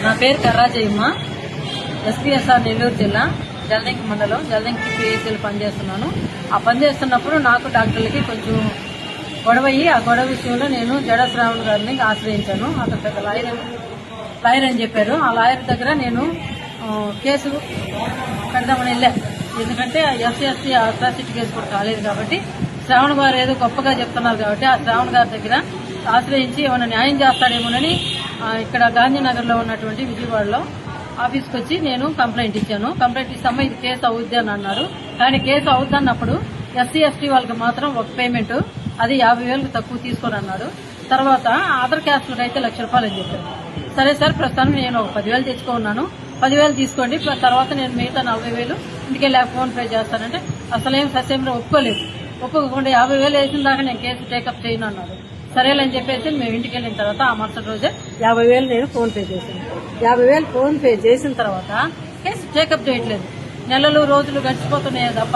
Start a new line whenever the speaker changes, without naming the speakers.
నా పేరు కర్రాజయ్యమ్మ. ఎస్పీఎస్ఆర్ నెల్లూరు జిల్లా జలదంకి మండలం జలదంకి పిఎస్సీలో పనిచేస్తున్నాను. ఆ పనిచేస్తున్నప్పుడు నాకు డాక్టర్లకి కొంచెం గొడవయ్యి ఆ గొడవ విషయంలో నేను జడా శ్రావణ్ గారిని ఆశ్రయించాను. అతను పెద్ద లాయర్ అని చెప్పారు. ఆ లాయర్ దగ్గర నేను కేసు కడదామని వెళ్ళాను. ఎందుకంటే ఎస్సీ అట్రాసిటీ కేసు కూడా కాలేదు కాబట్టి శ్రావణ్ గారు ఏదో గొప్పగా చెప్తున్నారు కాబట్టి ఆ శ్రావణ్ గారి దగ్గర ఆశ్రయించి ఏమైనా న్యాయం చేస్తాడేమోనని ఇక్కడ గాంధీనగర్లో ఉన్నటువంటి విజయవాడలో ఆఫీస్కి వచ్చి నేను కంప్లైంట్ ఇచ్చాను. కంప్లైంట్ ఇస్తామా ఇది కేసు అవుద్ది అని అన్నారు. కానీ కేసు అవుద్ది అన్నప్పుడు ఎస్సీ ఎస్టీ వాళ్ళకి మాత్రం ఒక పేమెంట్ అది 50,000 తక్కువ తీసుకొని అన్నాడు. తర్వాత అదర్ క్యాస్ట్లకు అయితే ₹1,00,000 అని చెప్పారు. సరే సార్ ప్రస్తుతానికి నేను ఒక 10,000 తెచ్చుకున్నాను, 10,000 తీసుకోండి, తర్వాత నేను మిగతా 40,000 ఇంటికెళ్ళి ఫోన్ పే చేస్తానంటే అసలేం ససేమిలో ఒప్పుకోకుండా 50,000 వేసిన దాకా నేను కేసు టేకప్ చేయను అన్నారు. సరేలని చెప్పేసి మేము ఇంటికి వెళ్ళిన తర్వాత ఆ మరుసటి రోజే 50,000 నేను ఫోన్ పే చేశాను. 50,000 ఫోన్ పే చేసిన తర్వాత కేసు టేకప్ చేయట్లేదు. నెలలు రోజులు గడిచిపోతున్నాయే తప్ప